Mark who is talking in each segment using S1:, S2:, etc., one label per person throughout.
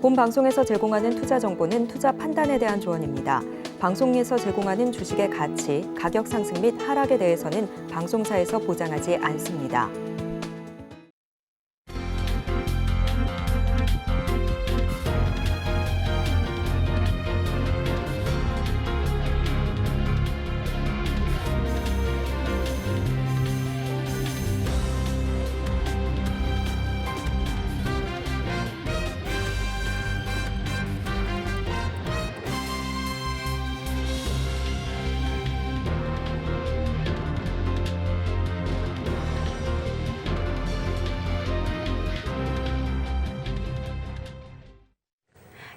S1: 본 방송에서 제공하는 투자 정보는 투자 판단에 대한 조언입니다. 방송에서 제공하는 주식의 가치, 가격 상승 및 하락에 대해서는 방송사에서 보장하지 않습니다.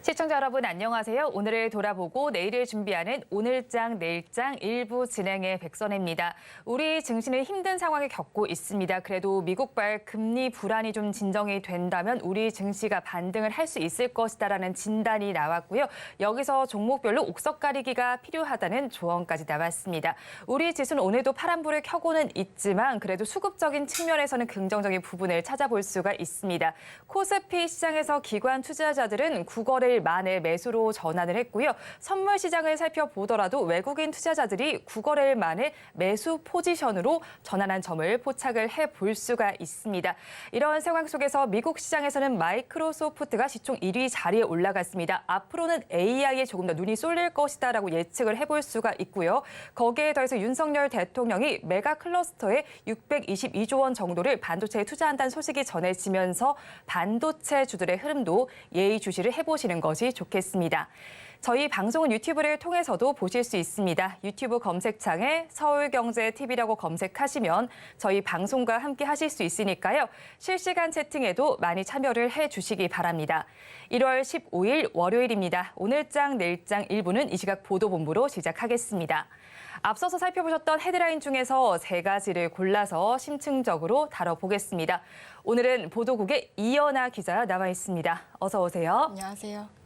S2: 시청자 여러분 안녕하세요. 오늘을 돌아보고 내일을 준비하는 오늘장 내일장 일부 진행의 백선혜입니다. 우리 증시는 힘든 상황을 겪고 있습니다. 그래도 미국발 금리 불안이 좀 진정이 된다면 우리 증시가 반등을 할 수 있을 것이다라는 진단이 나왔고요. 여기서 종목별로 옥석 가리기가 필요하다는 조언까지 나왔습니다. 우리 지수는 오늘도 파란불을 켜고는 있지만 그래도 수급적인 측면에서는 긍정적인 부분을 찾아볼 수가 있습니다. 코스피 시장에서 기관 투자자들은 9거래일 만에 매수로 전환을 했고요. 선물 시장을 살펴보더라도 외국인 투자자들이 9거래일 만에 매수 포지션으로 전환한 점을 포착을 해볼 수가 있습니다. 이런 상황 속에서 미국 시장에서는 마이크로소프트가 시총 1위 자리에 올라갔습니다. 앞으로는 AI에 조금 더 눈이 쏠릴 것이다라고 예측을 해볼 수가 있고요. 거기에 더해서 윤석열 대통령이 메가 클러스터에 622조 원 정도를 반도체에 투자한다는 소식이 전해지면서 반도체 주들의 흐름도 예의주시를 해보시는 것이 좋겠습니다. 저희 방송은 유튜브를 통해서도 보실 수 있습니다. 유튜브 검색창에 서울경제TV라고 검색하시면 저희 방송과 함께 하실 수 있으니까요. 실시간 채팅에도 많이 참여를 해주시기 바랍니다. 1월 15일 월요일입니다. 오늘장 내일장 1부는 이 시각 보도본부로 시작하겠습니다. 앞서서 살펴보셨던 헤드라인 중에서 세 가지를 골라서 심층적으로 다뤄보겠습니다. 오늘은 보도국에 이연아 기자 나와 있습니다. 어서 오세요.
S3: 안녕하세요.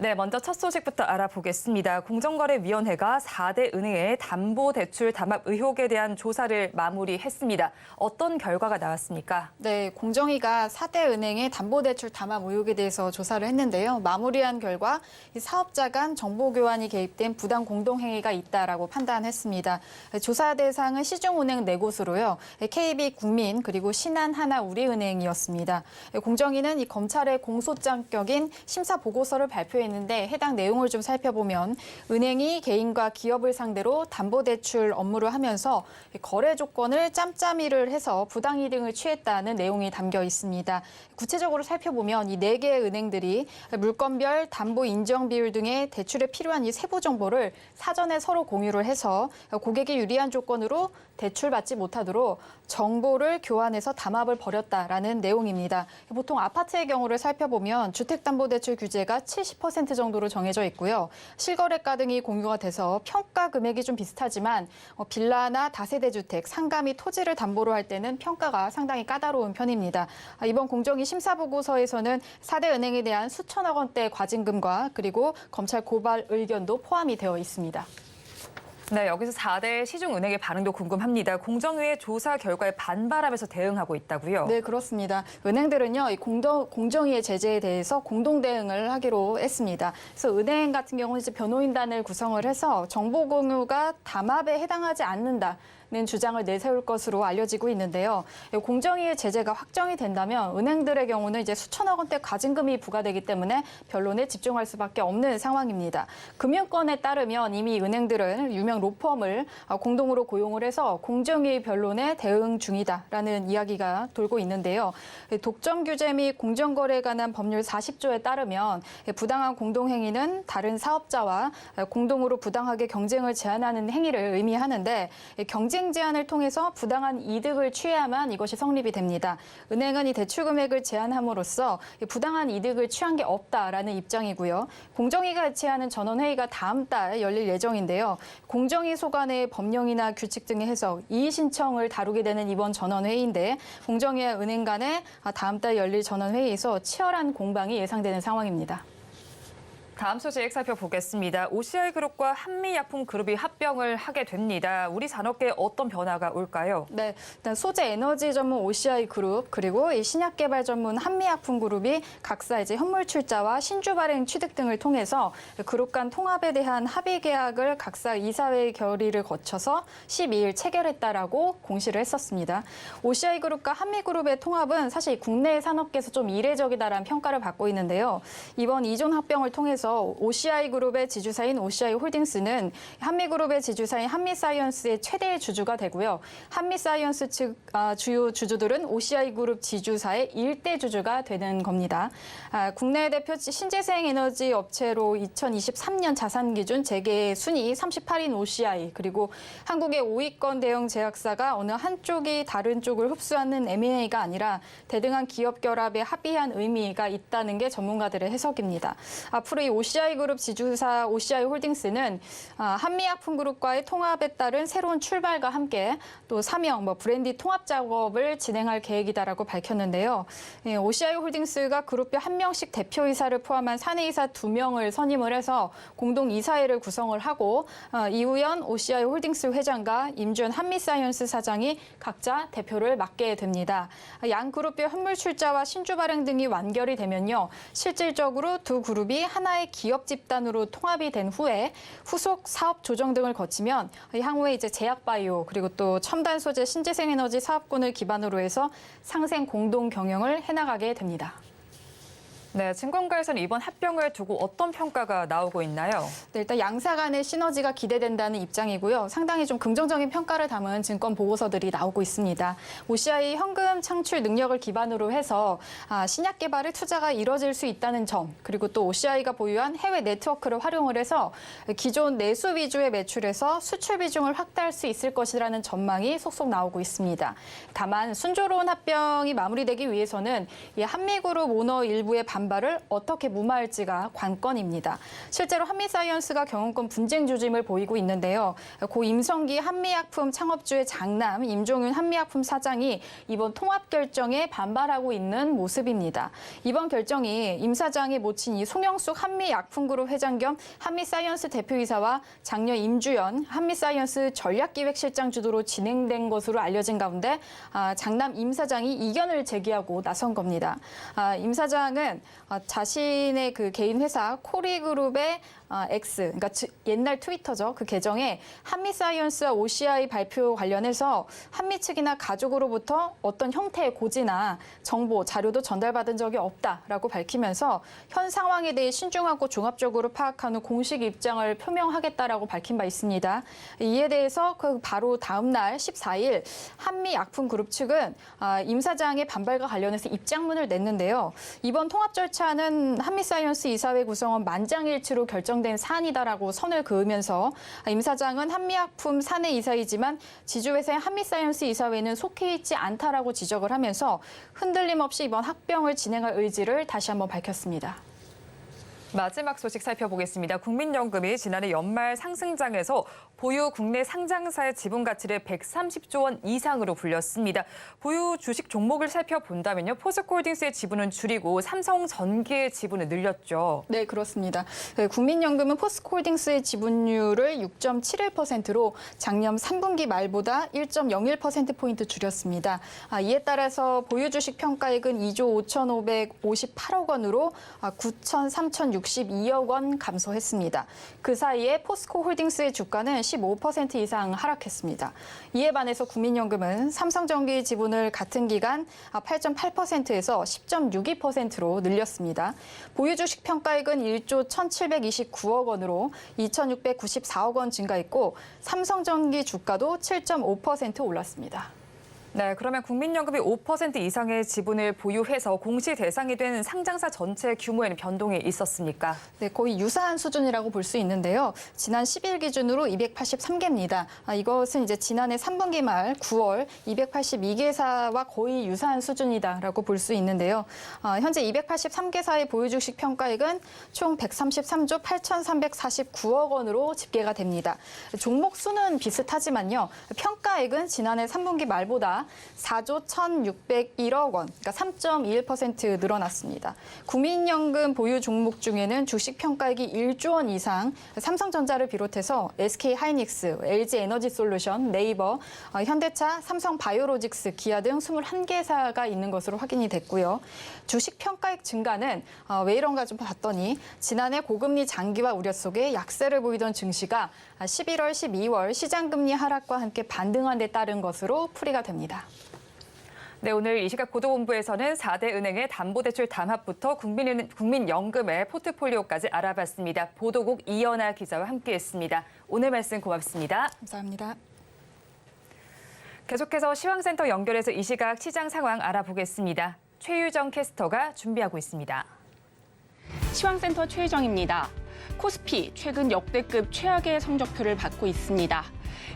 S2: 네, 먼저 첫 소식부터 알아보겠습니다. 공정거래위원회가 4대 은행의 담보대출 담합 의혹에 대한 조사를 마무리했습니다. 어떤 결과가 나왔습니까?
S3: 네, 공정위가 4대 은행의 담보대출 담합 의혹에 대해서 조사를 했는데요. 마무리한 결과 이 사업자 간 정보 교환이 개입된 부당 공동행위가 있다라고 판단했습니다. 조사 대상은 시중은행 4곳으로요. KB 국민 그리고 신한하나우리은행이었습니다. 공정위는 이 검찰의 공소장격인 심사 보고서를 발표했는데 해당 내용을 좀 살펴보면 은행이 개인과 기업을 상대로 담보대출 업무를 하면서 거래 조건을 짬짬이를 해서 부당이득을 취했다는 내용이 담겨 있습니다. 구체적으로 살펴보면 이 4개의 은행들이 물건별 담보 인정 비율 등의 대출에 필요한 이 세부 정보를 사전에 서로 공유를 해서 고객이 유리한 조건으로 대출받지 못하도록 정보를 교환해서 담합을 벌였다라는 내용입니다. 보통 아파트의 경우를 살펴보면 주택담보대출 규제가 70% 정도로 정해져 있고요. 실거래가 등이 공유가 돼서 평가 금액이 좀 비슷하지만 빌라나 다세대 주택, 상가 및 토지를 담보로 할 때는 평가가 상당히 까다로운 편입니다. 이번 공정위 심사보고서에서는 4대 은행에 대한 수천억 원대 과징금과 그리고 검찰 고발 의견도 포함이 되어 있습니다.
S2: 네, 여기서 4대 시중은행의 반응도 궁금합니다. 공정위의 조사 결과에 반발하면서 대응하고 있다고요?
S3: 네, 그렇습니다. 은행들은요, 이 공정위의 제재에 대해서 공동 대응을 하기로 했습니다. 그래서 은행 같은 경우는 이제 변호인단을 구성을 해서 정보 공유가 담합에 해당하지 않는다. 는 주장을 내세울 것으로 알려지고 있는데요. 공정위의 제재가 확정이 된다면 은행들의 경우는 이제 수천억 원대 과징금이 부과되기 때문에 변론에 집중할 수밖에 없는 상황입니다. 금융권에 따르면 이미 은행들은 유명 로펌을 공동으로 고용을 해서 공정위 변론에 대응 중이다라는 이야기가 돌고 있는데요. 독점 규제 및 공정거래에 관한 법률 40조에 따르면 부당한 공동행위는 다른 사업자와 공동으로 부당하게 경쟁을 제한하는 행위를 의미하는데 경쟁 제한을 통해서 부당한 이득을 취해야만 이것이 성립이 됩니다. 은행은 이 대출 금액을 제한함으로써 부당한 이득을 취한 게 없다라는 입장이고요. 공정위가 개최하는 전원회의가 다음 달 열릴 예정인데요. 공정위 소관의 법령이나 규칙 등의 해석, 이의 신청을 다루게 되는 이번 전원회의인데 공정위와 은행 간에 다음 달 열릴 전원회의에서 치열한 공방이 예상되는 상황입니다.
S2: 다음 소식 살펴보겠습니다. OCI그룹과 한미약품그룹이 합병을 하게 됩니다. 우리 산업계에 어떤 변화가 올까요?
S3: 네, 일단 소재 에너지 전문 OCI그룹 그리고 이 신약 개발 전문 한미약품그룹이 각사 이제 현물 출자와 신주 발행 취득 등을 통해서 그룹 간 통합에 대한 합의 계약을 각사 이사회 결의를 거쳐서 12일 체결했다라고 공시를 했었습니다. OCI그룹과 한미그룹의 통합은 사실 국내 산업계에서 좀 이례적이다라는 평가를 받고 있는데요. 이번 이존 합병을 통해서 OCI그룹의 지주사인 OCI홀딩스는 한미그룹의 지주사인 한미사이언스의 최대 주주가 되고요. 한미사이언스 측 주요 주주들은 OCI그룹 지주사의 일대 주주가 되는 겁니다. 국내 대표 신재생 에너지 업체로 2023년 자산 기준 재계 순위 38인 OCI 그리고 한국의 5위권 대형 제약사가 어느 한쪽이 다른 쪽을 흡수하는 M&A가 아니라 대등한 기업 결합에 합의한 의미가 있다는 게 전문가들의 해석입니다. 앞으로 이 OCI그룹 지주사 OCI홀딩스는 한미약품그룹과의 통합에 따른 새로운 출발과 함께 또 사명, 브랜디 통합 작업을 진행할 계획이다라고 밝혔는데요. OCI홀딩스가 그룹별 1명씩 대표이사를 포함한 사내이사 2명을 선임을 해서 공동이사회를 구성을 하고 이우연 OCI홀딩스 회장과 임주현 한미사이언스 사장이 각자 대표를 맡게 됩니다. 양 그룹별 현물 출자와 신주 발행 등이 완결이 되면요. 실질적으로 두 그룹이 하나의 기업 집단으로 통합이 된 후에 후속 사업 조정 등을 거치면 향후에 이제 제약바이오 그리고 또 첨단 소재 신재생 에너지 사업군을 기반으로 해서 상생 공동 경영을 해나가게 됩니다.
S2: 네, 증권가에서는 이번 합병을 두고 어떤 평가가 나오고 있나요?
S3: 네, 일단 양사 간의 시너지가 기대된다는 입장이고요. 상당히 좀 긍정적인 평가를 담은 증권 보고서들이 나오고 있습니다. OCI 현금 창출 능력을 기반으로 해서 신약 개발에 투자가 이뤄질 수 있다는 점, 그리고 또 OCI가 보유한 해외 네트워크를 활용을 해서 기존 내수 위주의 매출에서 수출 비중을 확대할 수 있을 것이라는 전망이 속속 나오고 있습니다. 다만 순조로운 합병이 마무리되기 위해서는 이 한미그룹 오너 일부의 반발을 어떻게 무마할지가 관건입니다. 실제로 한미사이언스가 경영권 분쟁 조짐을 보이고 있는데요. 고 임성기 한미약품 창업주의 장남 임종윤 한미약품 사장이 이번 통합 결정에 반발하고 있는 모습입니다. 이번 결정이 임 사장의 모친 이 송영숙 한미약품그룹 회장 겸 한미사이언스 대표이사와 장녀 임주연 한미사이언스 전략기획실장 주도로 진행된 것으로 알려진 가운데 장남 임 사장이 이견을 제기하고 나선 겁니다. 임 사장은 자신의 그 개인 회사 코리그룹의 X, 그러니까 옛날 트위터죠. 그 계정에 한미사이언스와 OCI 발표 관련해서 한미 측이나 가족으로부터 어떤 형태의 고지나 정보, 자료도 전달받은 적이 없다라고 밝히면서 현 상황에 대해 신중하고 종합적으로 파악한 후 공식 입장을 표명하겠다라고 밝힌 바 있습니다. 이에 대해서 그 바로 다음 날 14일 한미약품그룹 측은 임 사장의 반발과 관련해서 입장문을 냈는데요. 이번 통합 절차는 한미사이언스 이사회 구성원 만장일치로 결정된 사안이다라고 선을 그으면서 임 사장은 한미약품 사내 이사이지만 지주회사인 한미사이언스 이사회는 속해 있지 않다라고 지적을 하면서 흔들림 없이 이번 합병을 진행할 의지를 다시 한번 밝혔습니다.
S2: 마지막 소식 살펴보겠습니다. 국민연금이 지난해 연말 상승장에서 보유 국내 상장사의 지분 가치를 130조 원 이상으로 불렸습니다. 보유 주식 종목을 살펴본다면요. 포스코홀딩스의 지분은 줄이고 삼성전기의 지분은 늘렸죠.
S3: 네, 그렇습니다. 국민연금은 포스코홀딩스의 지분율을 6.71%로 작년 3분기 말보다 1.01%포인트 줄였습니다. 이에 따라서 보유 주식 평가액은 2조 5,558억 원으로 9,362억 원 감소했습니다. 그 사이에 포스코홀딩스의 주가는 15% 이상 하락했습니다. 이에 반해서 국민연금은 삼성전기 지분을 같은 기간 8.8%에서 10.62%로 늘렸습니다. 보유 주식 평가액은 1조 1,729억 원으로 2,694억 원 증가했고 삼성전기 주가도 7.5% 올랐습니다.
S2: 네, 그러면 국민연금이 5% 이상의 지분을 보유해서 공시 대상이 된 상장사 전체 규모에는 변동이 있었습니까?
S3: 네, 거의 유사한 수준이라고 볼 수 있는데요. 지난 10일 기준으로 283개입니다. 이것은 이제 지난해 3분기 말 9월 282개사와 거의 유사한 수준이다라고 볼 수 있는데요. 현재 283개사의 보유 주식 평가액은 총 133조 8,349억 원으로 집계가 됩니다. 종목 수는 비슷하지만요. 평가액은 지난해 3분기 말보다 4조 1,601억 원, 그러니까 3.21% 늘어났습니다. 국민연금 보유 종목 중에는 주식 평가액이 1조 원 이상, 삼성전자를 비롯해서 SK하이닉스, LG에너지솔루션, 네이버, 현대차, 삼성바이오로직스, 기아 등 21개사가 있는 것으로 확인이 됐고요. 주식 평가액 증가는 왜 이런가 좀 봤더니 지난해 고금리 장기화 우려 속에 약세를 보이던 증시가 11월, 12월 시장금리 하락과 함께 반등한 데 따른 것으로 풀이가 됩니다.
S2: 네, 오늘 이 시각 보도본부에서는 4대 은행의 담보대출 담합부터 국민연금의 포트폴리오까지 알아봤습니다. 보도국 이연아 기자와 함께했습니다. 오늘 말씀 고맙습니다.
S3: 감사합니다.
S2: 계속해서 시황센터 연결해서 이 시각 시장 상황 알아보겠습니다. 최유정 캐스터가 준비하고 있습니다.
S4: 시황센터 최유정입니다. 코스피 최근 역대급 최악의 성적표를 받고 있습니다.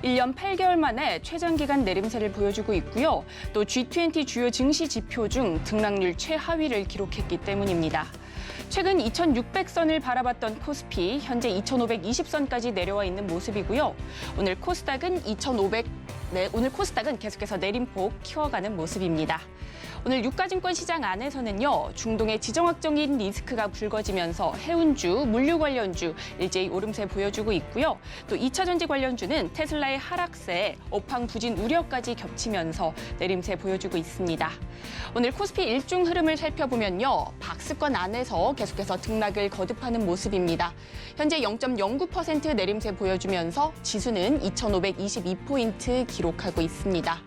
S4: 1년 8개월 만에 최장기간 내림세를 보여주고 있고요. 또 G20 주요 증시 지표 중 등락률 최하위를 기록했기 때문입니다. 최근 2,600선을 바라봤던 코스피, 현재 2,520선까지 내려와 있는 모습이고요. 오늘 코스닥은 계속해서 내림폭 키워가는 모습입니다. 오늘 유가증권 시장 안에서는요, 중동의 지정학적인 리스크가 불거지면서 해운주, 물류 관련주 일제히 오름세 보여주고 있고요. 또 2차전지 관련주는 테슬라의 하락세에 업황 부진 우려까지 겹치면서 내림세 보여주고 있습니다. 오늘 코스피 일중 흐름을 살펴보면요, 박스권 안에서 계속해서 등락을 거듭하는 모습입니다. 현재 0.09% 내림세 보여주면서 지수는 2,522포인트 기록하고 있습니다.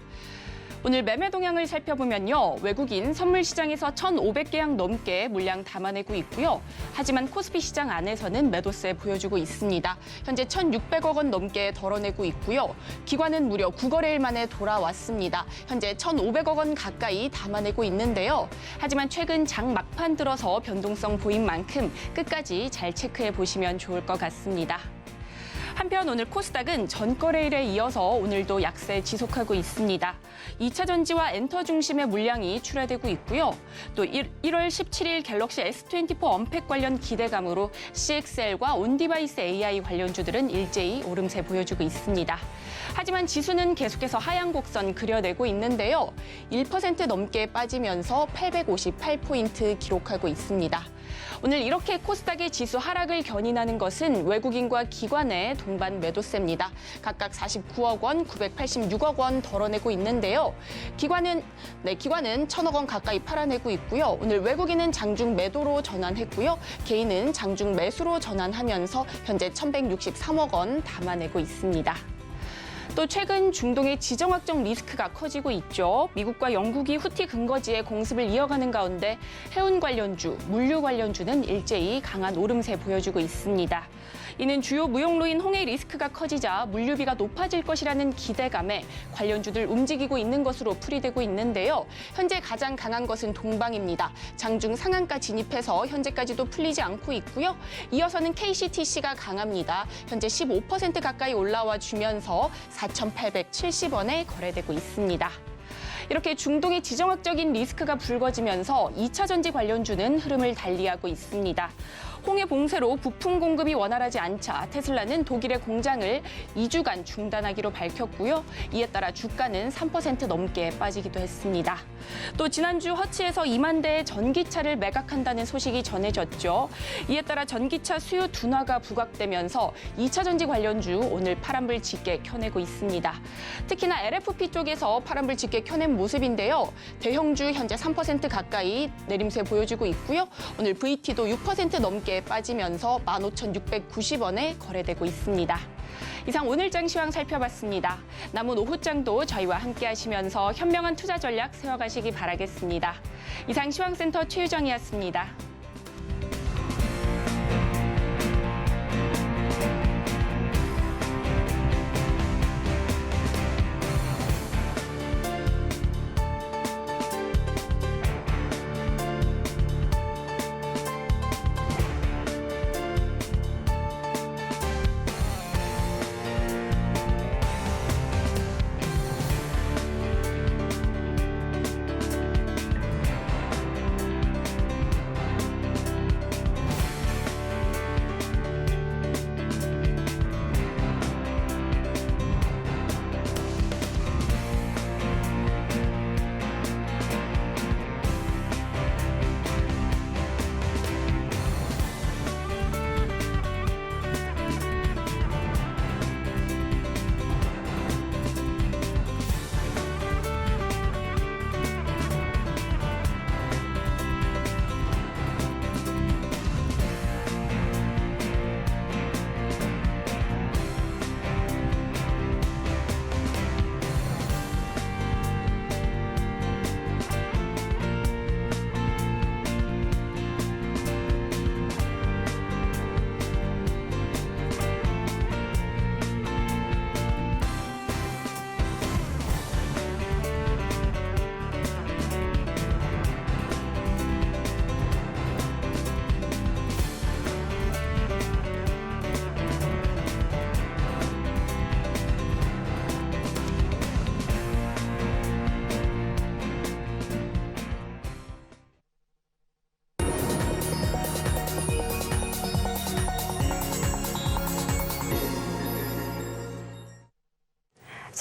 S4: 오늘 매매 동향을 살펴보면요, 외국인 선물 시장에서 1,500계약 넘게 물량 담아내고 있고요. 하지만 코스피 시장 안에서는 매도세 보여주고 있습니다. 현재 1,600억 원 넘게 덜어내고 있고요. 기관은 무려 9거래일 만에 돌아왔습니다. 현재 1,500억 원 가까이 담아내고 있는데요. 하지만 최근 장 막판 들어서 변동성 보인 만큼 끝까지 잘 체크해 보시면 좋을 것 같습니다. 한편 오늘 코스닥은 전거래일에 이어서 오늘도 약세 지속하고 있습니다. 2차 전지와 엔터 중심의 물량이 출하되고 있고요. 또 1월 17일 갤럭시 S24 언팩 관련 기대감으로 CXL과 온디바이스 AI 관련주들은 일제히 오름세 보여주고 있습니다. 하지만 지수는 계속해서 하향 곡선 그려내고 있는데요. 1% 넘게 빠지면서 858포인트 기록하고 있습니다. 오늘 이렇게 코스닥의 지수 하락을 견인하는 것은 외국인과 기관의 동반 매도세입니다. 각각 49억 원, 986억 원 덜어내고 있는데요. 기관은 1,000억 원 가까이 팔아내고 있고요. 오늘 외국인은 장중 매도로 전환했고요. 개인은 장중 매수로 전환하면서 현재 1,163억 원 담아내고 있습니다. 또 최근 중동의 지정학적 리스크가 커지고 있죠. 미국과 영국이 후티 근거지에 공습을 이어가는 가운데 해운 관련주, 물류 관련주는 일제히 강한 오름세 보여주고 있습니다. 이는 주요 무역로인 홍해 리스크가 커지자 물류비가 높아질 것이라는 기대감에 관련주들 움직이고 있는 것으로 풀이되고 있는데요. 현재 가장 강한 것은 동방입니다. 장중 상한가 진입해서 현재까지도 풀리지 않고 있고요. 이어서는 KCTC가 강합니다. 현재 15% 가까이 올라와 주면서 4,870원에 거래되고 있습니다. 이렇게 중동의 지정학적인 리스크가 불거지면서 2차 전지 관련주는 흐름을 달리하고 있습니다. 홍해 봉쇄로 부품 공급이 원활하지 않자 테슬라는 독일의 공장을 2주간 중단하기로 밝혔고요. 이에 따라 주가는 3% 넘게 빠지기도 했습니다. 또 지난주 허치에서 2만 대의 전기차를 매각한다는 소식이 전해졌죠. 이에 따라 전기차 수요 둔화가 부각되면서 2차 전지 관련주 오늘 파란불 짙게 켜내고 있습니다. 특히나 LFP 쪽에서 파란불 짙게 켜낸 모습인데요. 대형주 현재 3% 가까이 내림세 보여주고 있고요. 오늘 VT도 6% 넘게 빠지면서 15,690원에 거래되고 있습니다. 이상 오늘장 시황 살펴봤습니다. 남은 오후장도 저희와 함께 하시면서 현명한 투자 전략 세워가시기 바라겠습니다. 이상 시황센터 최유정이었습니다.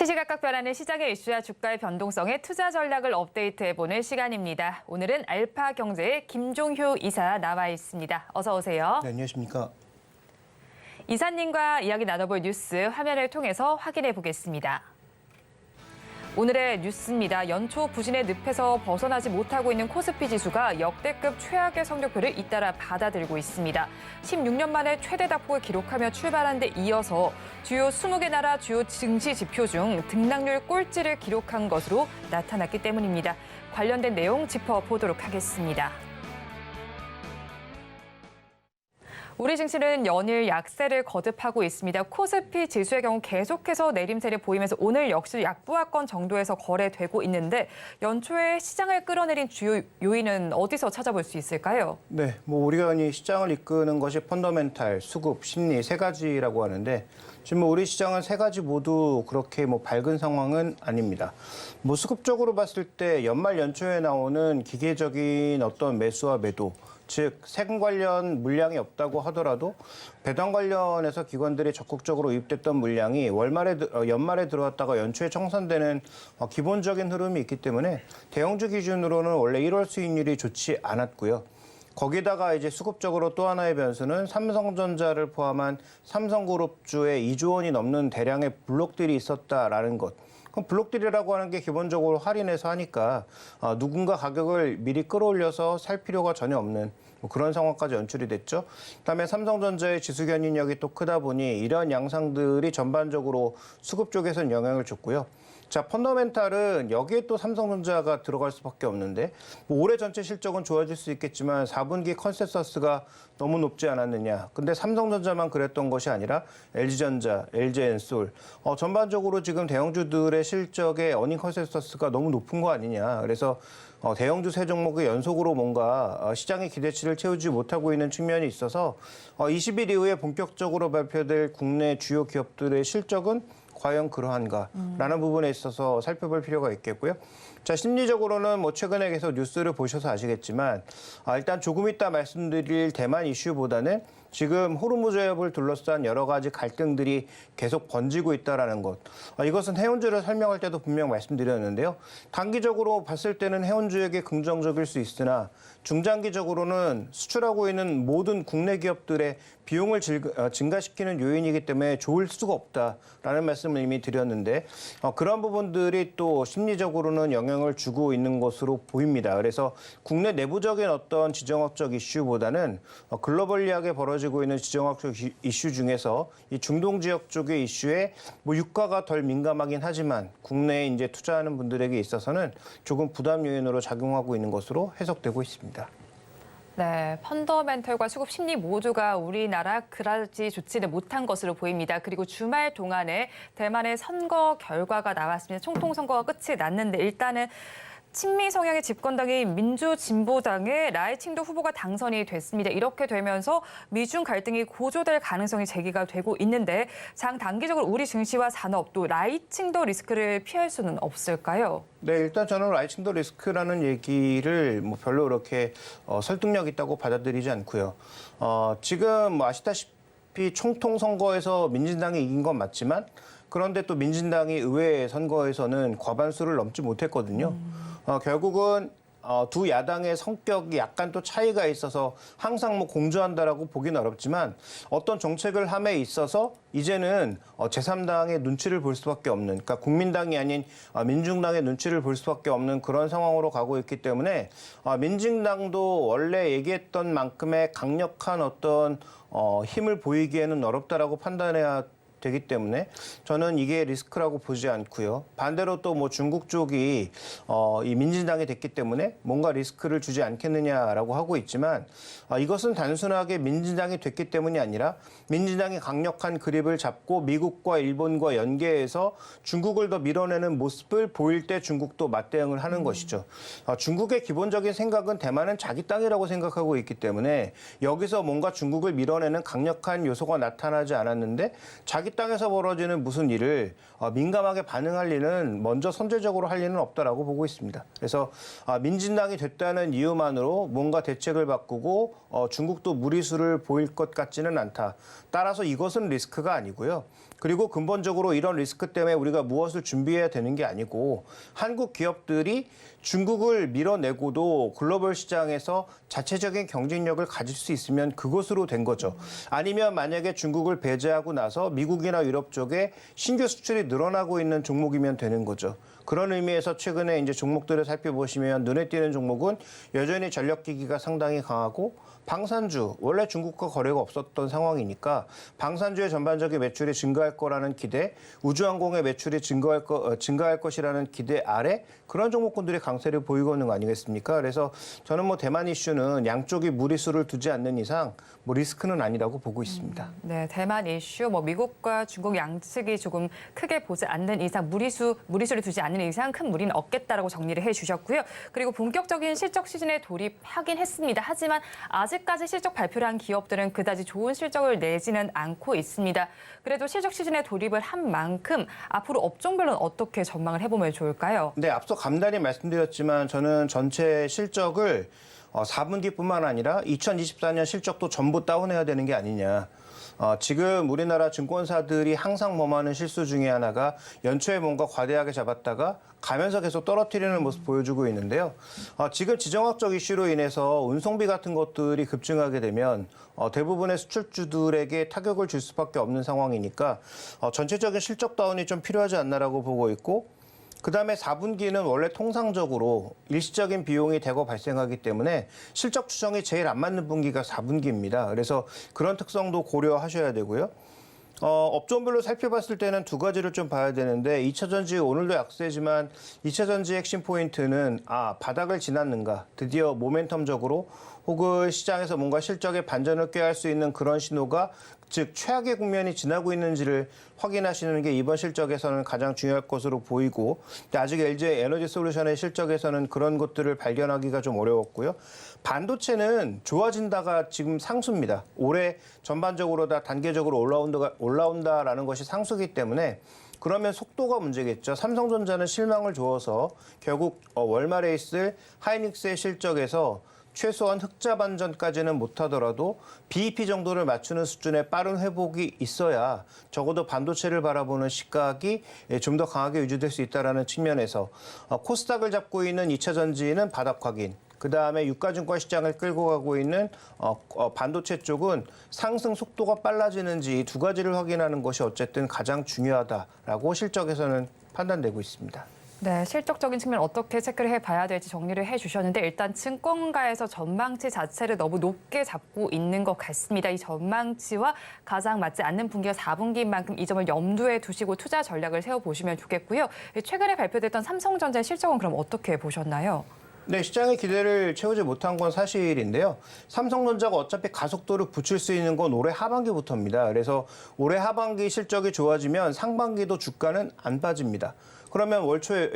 S2: 시시각각 변하는 시장의 이슈와 주가의 변동성에 투자 전략을 업데이트해보는 시간입니다. 오늘은 알파경제의 김종효 이사 나와 있습니다. 어서 오세요.
S5: 네, 안녕하십니까.
S2: 이사님과 이야기 나눠볼 뉴스 화면을 통해서 확인해 보겠습니다. 오늘의 뉴스입니다. 연초 부진의 늪에서 벗어나지 못하고 있는 코스피 지수가 역대급 최악의 성적표를 잇따라 받아들고 있습니다. 16년 만에 최대 낙폭을 기록하며 출발한 데 이어서 주요 20개 나라 주요 증시 지표 중 등락률 꼴찌를 기록한 것으로 나타났기 때문입니다. 관련된 내용 짚어보도록 하겠습니다. 우리 증시는 연일 약세를 거듭하고 있습니다. 코스피 지수의 경우 계속해서 내림세를 보이면서 오늘 역시 약보합권 정도에서 거래되고 있는데 연초에 시장을 끌어내린 주요 요인은 어디서 찾아볼 수 있을까요?
S5: 네, 우리가 흔히 시장을 이끄는 것이 펀더멘탈, 수급, 심리 세 가지라고 하는데 지금 우리 시장은 세 가지 모두 그렇게 밝은 상황은 아닙니다. 수급적으로 봤을 때 연말 연초에 나오는 기계적인 어떤 매수와 매도, 즉 세금 관련 물량이 없다고 하더라도 배당 관련해서 기관들이 적극적으로 유입됐던 물량이 연말에 들어왔다가 연초에 청산되는 기본적인 흐름이 있기 때문에 대형주 기준으로는 원래 1월 수익률이 좋지 않았고요. 거기다가 이제 수급적으로 또 하나의 변수는 삼성전자를 포함한 삼성그룹주에 2조 원이 넘는 대량의 블록들이 있었다라는 것. 그럼 블록딜이라고 하는 게 기본적으로 할인해서 하니까 누군가 가격을 미리 끌어올려서 살 필요가 전혀 없는 그런 상황까지 연출이 됐죠. 그다음에 삼성전자의 지수 견인력이 또 크다 보니 이런 양상들이 전반적으로 수급 쪽에선 영향을 줬고요. 자, 펀더멘탈은 여기에 또 삼성전자가 들어갈 수밖에 없는데 올해 전체 실적은 좋아질 수 있겠지만 4분기 컨센서스가 너무 높지 않았느냐. 근데 삼성전자만 그랬던 것이 아니라 LG전자, LG엔솔 전반적으로 지금 대형주들의 실적의 어닝 컨센서스가 너무 높은 거 아니냐. 그래서 대형주 세 종목이 연속으로 뭔가 시장의 기대치를 채우지 못하고 있는 측면이 있어서 20일 이후에 본격적으로 발표될 국내 주요 기업들의 실적은 과연 그러한가라는 부분에 있어서 살펴볼 필요가 있겠고요. 자, 심리적으로는 최근에 계속 뉴스를 보셔서 아시겠지만 일단 조금 이따 말씀드릴 대만 이슈보다는 지금 호르무즈 해협을 둘러싼 여러 가지 갈등들이 계속 번지고 있다는 것. 이것은 해운주를 설명할 때도 분명 말씀드렸는데요. 단기적으로 봤을 때는 해운주에게 긍정적일 수 있으나 중장기적으로는 수출하고 있는 모든 국내 기업들의 비용을 증가시키는 요인이기 때문에 좋을 수가 없다라는 말씀을 이미 드렸는데 그런 부분들이 또 심리적으로는 영향을 주고 있는 것으로 보입니다. 그래서 국내 내부적인 어떤 지정학적 이슈보다는 글로벌리하게 벌어지고 있는 지정학적 이슈 중에서 이 중동 지역 쪽의 이슈에 유가가 덜 민감하긴 하지만 국내에 이제 투자하는 분들에게 있어서는 조금 부담 요인으로 작용하고 있는 것으로 해석되고 있습니다.
S2: 네, 펀더멘털과 수급 심리 모두가 우리나라 그다지 좋지는 못한 것으로 보입니다. 그리고 주말 동안에 대만의 선거 결과가 나왔습니다. 총통 선거가 끝이 났는데 일단은 친미 성향의 집권당인 민주진보당의 라이칭도 후보가 당선이 됐습니다. 이렇게 되면서 미중 갈등이 고조될 가능성이 제기가 되고 있는데 장단기적으로 우리 증시와 산업 또 라이칭도 리스크를 피할 수는 없을까요?
S5: 네, 일단 저는 라이칭도 리스크라는 얘기를 별로 그렇게 설득력 있다고 받아들이지 않고요. 지금 아시다시피 총통 선거에서 민진당이 이긴 건 맞지만 그런데 또 민진당이 의회 선거에서는 과반수를 넘지 못했거든요. 결국은 두 야당의 성격이 약간 또 차이가 있어서 항상 공조한다라고 보기는 어렵지만 어떤 정책을 함에 있어서 이제는 제3당의 눈치를 볼 수밖에 없는, 그러니까 국민당이 아닌 민중당의 눈치를 볼 수밖에 없는 그런 상황으로 가고 있기 때문에 민진당도 원래 얘기했던 만큼의 강력한 어떤 힘을 보이기에는 어렵다라고 판단해야 되기 때문에 저는 이게 리스크라고 보지 않고요. 반대로 또 중국 쪽이 이 민진당이 됐기 때문에 뭔가 리스크를 주지 않겠느냐라고 하고 있지만 이것은 단순하게 민진당이 됐기 때문이 아니라 민진당이 강력한 그립을 잡고 미국과 일본과 연계해서 중국을 더 밀어내는 모습을 보일 때 중국도 맞대응을 하는 것이죠. 중국의 기본적인 생각은 대만은 자기 땅이라고 생각하고 있기 때문에 여기서 뭔가 중국을 밀어내는 강력한 요소가 나타나지 않았는데 자기 땅에서 벌어지는 무슨 일을 민감하게 반응할 리는 먼저 선제적으로 할 리는 없다라고 보고 있습니다. 그래서 민진당이 됐다는 이유만으로 뭔가 대책을 바꾸고 중국도 무리수를 보일 것 같지는 않다. 따라서 이것은 리스크가 아니고요. 그리고 근본적으로 이런 리스크 때문에 우리가 무엇을 준비해야 되는 게 아니고 한국 기업들이 중국을 밀어내고도 글로벌 시장에서 자체적인 경쟁력을 가질 수 있으면 그것으로 된 거죠. 아니면 만약에 중국을 배제하고 나서 미국이나 유럽 쪽에 신규 수출이 늘어나고 있는 종목이면 되는 거죠. 그런 의미에서 최근에 이제 종목들을 살펴보시면 눈에 띄는 종목은 여전히 전력기기가 상당히 강하고 방산주, 원래 중국과 거래가 없었던 상황이니까 방산주의 전반적인 매출이 증가할 거라는 기대, 우주항공의 매출이 증가할 것이라는 기대 아래 그런 종목군들이 강세를 보이고 있는 거 아니겠습니까? 그래서 저는 뭐 대만 이슈는 양쪽이 무리수를 두지 않는 이상 뭐 리스크는 아니라고 보고 있습니다.
S2: 네, 대만 이슈, 미국과 중국 양측이 조금 크게 보지 않는 이상 무리수를 두지 않는 이상 큰 무리는 없겠다라고 정리를 해주셨고요. 그리고 본격적인 실적 시즌에 돌입하긴 했습니다. 하지만 아직까지 실적 발표를 한 기업들은 그다지 좋은 실적을 내지는 않고 있습니다. 그래도 실적 시즌에 돌입을 한 만큼 앞으로 업종별로는 어떻게 전망을 해보면 좋을까요?
S5: 네, 앞서 간단히 말씀드렸지만 저는 전체 실적을 4분기뿐만 아니라 2024년 실적도 전부 다운해야 되는 게 아니냐. 지금 우리나라 증권사들이 항상 범하는 실수 중에 하나가 연초에 뭔가 과대하게 잡았다가 가면서 계속 떨어뜨리는 모습 보여주고 있는데요. 지금 지정학적 이슈로 인해서 운송비 같은 것들이 급증하게 되면 대부분의 수출주들에게 타격을 줄 수밖에 없는 상황이니까 전체적인 실적 다운이 좀 필요하지 않나라고 보고 있고 그다음에 4분기는 원래 통상적으로 일시적인 비용이 대거 발생하기 때문에 실적 추정이 제일 안 맞는 분기가 4분기입니다. 그래서 그런 특성도 고려하셔야 되고요. 업종별로 살펴봤을 때는 두 가지를 좀 봐야 되는데 2차 전지 오늘도 약세지만 2차 전지 핵심 포인트는 바닥을 지났는가 드디어 모멘텀적으로 혹은 시장에서 뭔가 실적에 반전을 꾀할 수 있는 그런 신호가 즉 최악의 국면이 지나고 있는지를 확인하시는 게 이번 실적에서는 가장 중요할 것으로 보이고 아직 LG 에너지 솔루션의 실적에서는 그런 것들을 발견하기가 좀 어려웠고요. 반도체는 좋아진다가 지금 상수입니다. 올해 전반적으로 다 단계적으로 올라온다라는 것이 상수기 때문에 그러면 속도가 문제겠죠. 삼성전자는 실망을 줘서 결국 월말에 있을 하이닉스의 실적에서 최소한 흑자 반전까지는 못하더라도 BEP 정도를 맞추는 수준의 빠른 회복이 있어야 적어도 반도체를 바라보는 시각이 좀 더 강하게 유지될 수 있다는 측면에서 코스닥을 잡고 있는 2차 전지는 바닥 확인. 그다음에 유가증권 시장을 끌고 가고 있는 반도체 쪽은 상승 속도가 빨라지는지 두 가지를 확인하는 것이 어쨌든 가장 중요하다라고 실적에서는 판단되고 있습니다.
S2: 네, 실적적인 측면 어떻게 체크를 해봐야 될지 정리를 해주셨는데 일단 증권가에서 전망치 자체를 너무 높게 잡고 있는 것 같습니다. 이 전망치와 가장 맞지 않는 분기가 4분기인 만큼 이 점을 염두에 두시고 투자 전략을 세워보시면 좋겠고요. 최근에 발표됐던 삼성전자의 실적은 그럼 어떻게 보셨나요?
S5: 네, 시장의 기대를 채우지 못한 건 사실인데요. 삼성전자가 어차피 가속도를 붙일 수 있는 건 올해 하반기부터입니다. 그래서 올해 하반기 실적이 좋아지면 상반기도 주가는 안 빠집니다. 그러면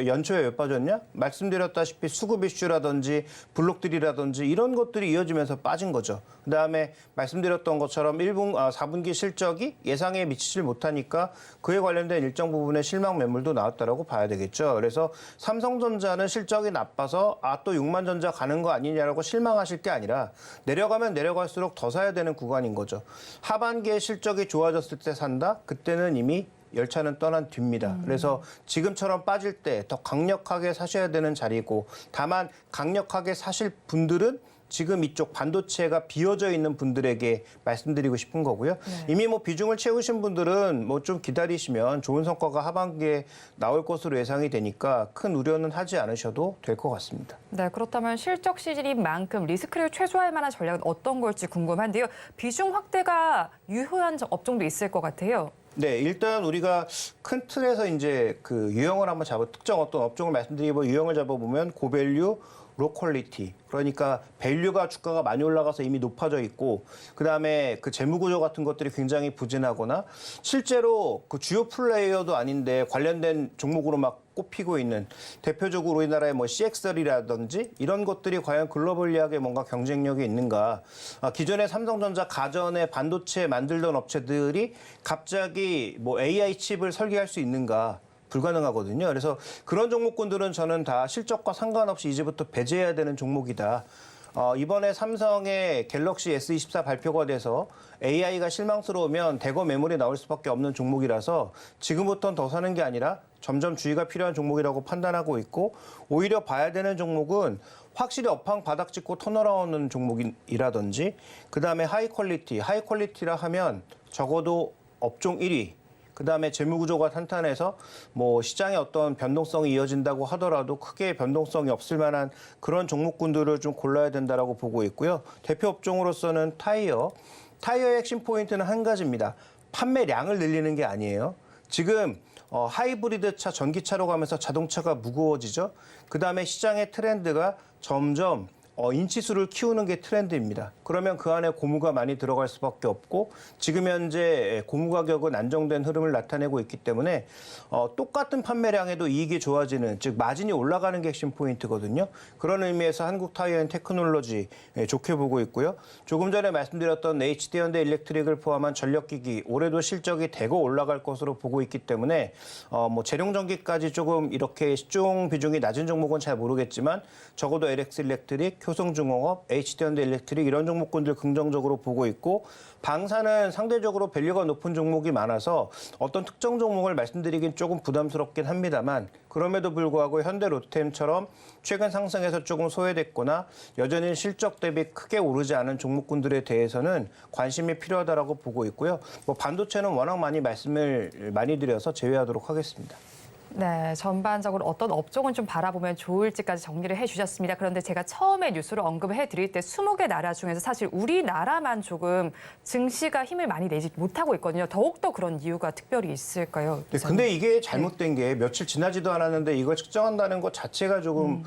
S5: 연초에 왜 빠졌냐? 말씀드렸다시피 수급 이슈라든지 블록들이라든지 이런 것들이 이어지면서 빠진 거죠. 그다음에 말씀드렸던 것처럼 4분기 실적이 예상에 미치질 못하니까 그에 관련된 일정 부분의 실망 매물도 나왔다라고 봐야 되겠죠. 그래서 삼성전자는 실적이 나빠서 또 6만 전자 가는 거 아니냐라고 실망하실 게 아니라 내려가면 내려갈수록 더 사야 되는 구간인 거죠. 하반기에 실적이 좋아졌을 때 산다? 그때는 이미 열차는 떠난 뒤입니다. 그래서 지금처럼 빠질 때 더 강력하게 사셔야 되는 자리고 다만 강력하게 사실 분들은 지금 이쪽 반도체가 비어져 있는 분들에게 말씀드리고 싶은 거고요. 네. 이미 비중을 채우신 분들은 좀 기다리시면 좋은 성과가 하반기에 나올 것으로 예상이 되니까 큰 우려는 하지 않으셔도 될 것 같습니다.
S2: 네, 그렇다면 실적 시즌인 만큼 리스크를 최소화할 만한 전략은 어떤 걸지 궁금한데요. 비중 확대가 유효한 업종도 있을 것 같아요.
S5: 네, 일단 우리가 큰 틀에서 이제 그 유형을 한번 특정 어떤 업종을 말씀드리고 유형을 잡아보면 고밸류, 로 퀄리티, 그러니까 밸류가 주가가 많이 올라가서 이미 높아져 있고, 그다음에 그 재무 구조 같은 것들이 굉장히 부진하거나, 실제로 그 주요 플레이어도 아닌데 관련된 종목으로 막 꼽히고 있는, 대표적으로 우리나라의 뭐 CXL이라든지 이런 것들이 과연 글로벌리하게 뭔가 경쟁력이 있는가. 기존의 삼성전자 가전에 반도체 만들던 업체들이 갑자기 뭐 AI 칩을 설계할 수 있는가. 불가능하거든요. 그래서 그런 종목군들은 저는 다 실적과 상관없이 이제부터 배제해야 되는 종목이다. 이번에 삼성의 갤럭시 S24 발표가 돼서 AI가 실망스러우면 대거 매물이 나올 수밖에 없는 종목이라서 지금부터는 더 사는 게 아니라 점점 주의가 필요한 종목이라고 판단하고 있고, 오히려 봐야 되는 종목은 확실히 업황 바닥 찍고 턴어라운드 종목이라든지, 그다음에 하이 퀄리티라 하면 적어도 업종 1위, 그다음에 재무 구조가 탄탄해서 뭐 시장에 어떤 변동성이 이어진다고 하더라도 크게 변동성이 없을 만한 그런 종목군들을 좀 골라야 된다라고 보고 있고요. 대표 업종으로서는 타이어의 핵심 포인트는 한 가지입니다. 판매량을 늘리는 게 아니에요. 지금 하이브리드 차, 전기차로 가면서 자동차가 무거워지죠. 그다음에 시장의 트렌드가 점점 인치수를 키우는 게 트렌드입니다. 그러면 그 안에 고무가 많이 들어갈 수밖에 없고, 지금 현재 고무 가격은 안정된 흐름을 나타내고 있기 때문에 똑같은 판매량에도 이익이 좋아지는, 즉 마진이 올라가는 게 핵심 포인트거든요. 그런 의미에서 한국타이어앤테크놀로지 좋게 보고 있고요. 조금 전에 말씀드렸던 HD현대 일렉트릭을 포함한 전력기기, 올해도 실적이 대거 올라갈 것으로 보고 있기 때문에 뭐 재룡전기까지 조금 이렇게 시총 비중이 낮은 종목은 잘 모르겠지만, 적어도 LX 일렉트릭, 효성중공업, HD현대 일렉트릭 이런 종목군들 긍정적으로 보고 있고, 방사는 상대적으로 밸류가 높은 종목이 많아서 어떤 특정 종목을 말씀드리긴 조금 부담스럽긴 합니다만, 그럼에도 불구하고 현대 롯데템처럼 최근 상승에서 조금 소외됐거나 여전히 실적 대비 크게 오르지 않은 종목군들에 대해서는 관심이 필요하다라고 보고 있고요. 뭐 반도체는 워낙 말씀을 많이 드려서 제외하도록 하겠습니다.
S2: 네, 전반적으로 어떤 업종은 좀 바라보면 좋을지까지 정리를 해주셨습니다. 그런데 제가 처음에 뉴스를 언급해드릴 때 20개 나라 중에서 사실 우리나라만 조금 증시가 힘을 많이 내지 못하고 있거든요. 더욱더 그런 이유가 특별히 있을까요?
S5: 네, 근데 이게 잘못된 게 며칠 지나지도 않았는데 이걸 측정한다는 것 자체가 조금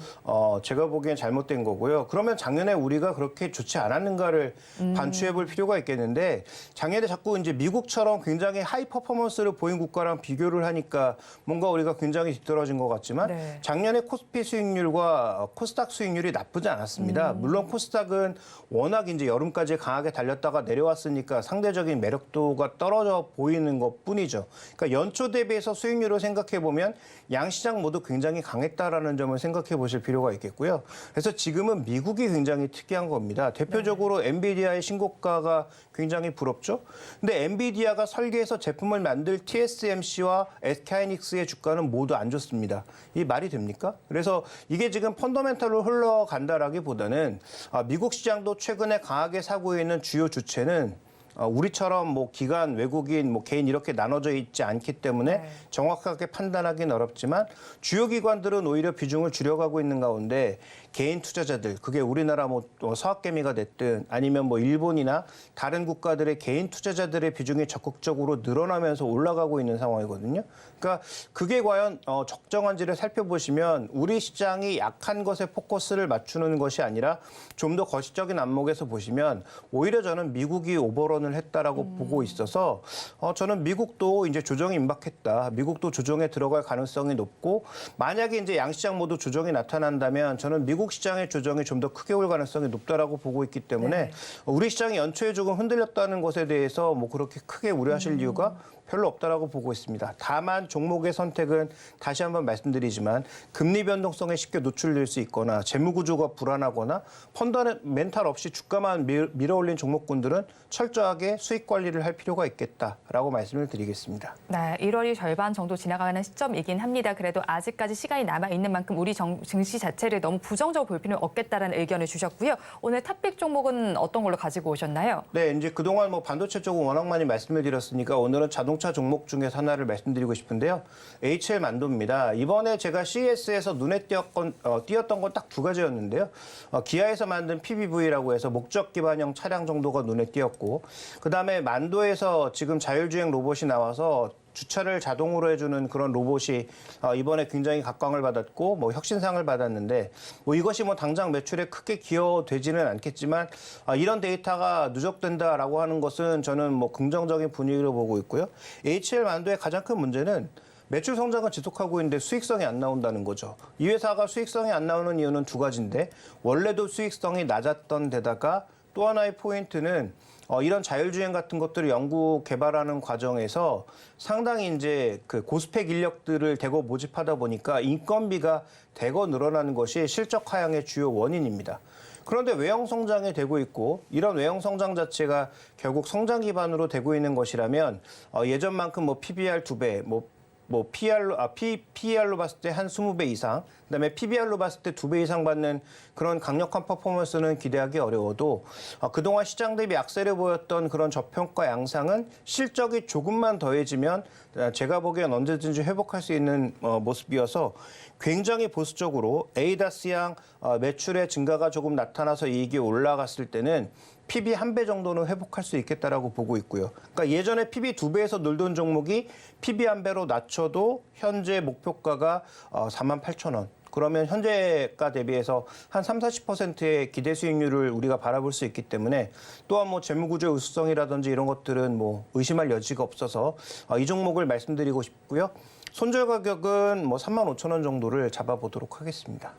S5: 제가 보기엔 잘못된 거고요. 그러면 작년에 우리가 그렇게 좋지 않았는가를 반추해 볼 필요가 있겠는데, 작년에 자꾸 이제 미국처럼 굉장히 하이 퍼포먼스를 보인 국가랑 비교를 하니까 뭔가 우리가 굉장히 뒤떨어진 것 같지만,
S2: 네.
S5: 작년에 코스피 수익률과 코스닥 수익률이 나쁘지 않았습니다. 물론 코스닥은 워낙 이제 여름까지 강하게 달렸다가 내려왔으니까 상대적인 매력도가 떨어져 보이는 것 뿐이죠. 그러니까 연초 대비해서 수익률을 생각해 보면 양시장 모두 굉장히 강했다라는 점을 생각해 보실 필요가 있겠고요. 그래서 지금은 미국이 굉장히 특이한 겁니다. 대표적으로 엔비디아의 신고가가 굉장히 부럽죠. 근데 엔비디아가 설계해서 제품을 만들 TSMC와 SK하이닉스의 주가는 모두 안 좋습니다. 이 말이 됩니까? 그래서 이게 지금 펀더멘털로 흘러간다라기보다는 미국 시장도 최근에 강하게 사고 있는 주요 주체는 우리처럼 뭐 기관, 외국인, 뭐 개인 이렇게 나눠져 있지 않기 때문에
S2: 네.
S5: 정확하게 판단하기는 어렵지만, 주요 기관들은 오히려 비중을 줄여가고 있는 가운데 개인 투자자들, 그게 우리나라 뭐 서학개미가 됐든 아니면 뭐 일본이나 다른 국가들의 개인 투자자들의 비중이 적극적으로 늘어나면서 올라가고 있는 상황이거든요. 그러니까 그게 과연 적정한지를 살펴보시면 우리 시장이 약한 것에 포커스를 맞추는 것이 아니라 좀 더 거시적인 안목에서 보시면 오히려 저는 미국이 오버런을 했다라고 보고 있어서 저는 미국도 이제 조정이 임박했다. 미국도 조정에 들어갈 가능성이 높고, 만약에 이제 양시장 모두 조정이 나타난다면 저는 미국 시장의 조정이 좀 더 크게 올 가능성이 높다라고 보고 있기 때문에
S2: 네.
S5: 우리 시장이 연초에 조금 흔들렸다는 것에 대해서 뭐 그렇게 크게 우려하실 이유가 별로 없다라고 보고 있습니다. 다만 종목의 선택은 다시 한번 말씀드리지만, 금리 변동성에 쉽게 노출될 수 있거나 재무 구조가 불안하거나 펀더멘탈 없이 주가만 밀어올린 종목군들은 철저하게 수익 관리를 할 필요가 있겠다라고 말씀을 드리겠습니다.
S2: 네, 1월이 절반 정도 지나가는 시점이긴 합니다. 그래도 아직까지 시간이 남아있는 만큼 우리 증시 자체를 너무 부정적으로 볼 필요는 없겠다라는 의견을 주셨고요. 오늘 탑픽 종목은 어떤 걸로 가지고 오셨나요?
S5: 네, 이제 그동안 뭐 반도체 쪽은 워낙 많이 말씀을 드렸으니까 오늘은 자동차 종목 중에서 하나를 말씀드리고 싶은데요. HL 만도입니다. 이번에 제가 CES에서 눈에 띄었던 건 딱 두 가지였는데요. 기아에서 만든 PBV라고 해서 목적 기반형 차량 정도가 눈에 띄었고, 그다음에 만도에서 지금 자율주행 로봇이 나와서 주차를 자동으로 해주는 그런 로봇이 이번에 굉장히 각광을 받았고 뭐 혁신상을 받았는데 뭐 이것이 뭐 당장 매출에 크게 기여되지는 않겠지만 이런 데이터가 누적된다라고 하는 것은 저는 뭐 긍정적인 분위기로 보고 있고요. HL 만두의 가장 큰 문제는 매출 성장은 지속하고 있는데 수익성이 안 나온다는 거죠. 이 회사가 수익성이 안 나오는 이유는 두 가지인데 원래도 수익성이 낮았던 데다가 또 하나의 포인트는 이런 자율주행 같은 것들을 연구 개발하는 과정에서 상당히 이제 그 고스펙 인력들을 대거 모집하다 보니까 인건비가 대거 늘어나는 것이 실적 하향의 주요 원인입니다. 그런데 외형 성장이 되고 있고 이런 외형 성장 자체가 결국 성장 기반으로 되고 있는 것이라면 예전만큼 뭐 PBR 2배, 뭐 PER로 봤을 때 한 20배 이상, 그다음에 PBR로 봤을 때 2배 이상 받는 그런 강력한 퍼포먼스는 기대하기 어려워도 그동안 시장 대비 악세를 보였던 그런 저평가 양상은 실적이 조금만 더해지면 제가 보기엔 언제든지 회복할 수 있는 모습이어서 굉장히 보수적으로 에이다스양 매출의 증가가 조금 나타나서 이익이 올라갔을 때는 PB 1배 정도는 회복할 수 있겠다라고 보고 있고요. 그러니까 예전에 PB 2배에서 놀던 종목이 PB 1배로 낮춰도 현재 목표가가 48,000원. 그러면 현재가 대비해서 한 30-40%의 기대 수익률을 우리가 바라볼 수 있기 때문에 또한 뭐 재무구조의 우수성이라든지 이런 것들은 뭐 의심할 여지가 없어서 이 종목을 말씀드리고 싶고요. 손절 가격은 뭐 35,000원 정도를 잡아보도록 하겠습니다.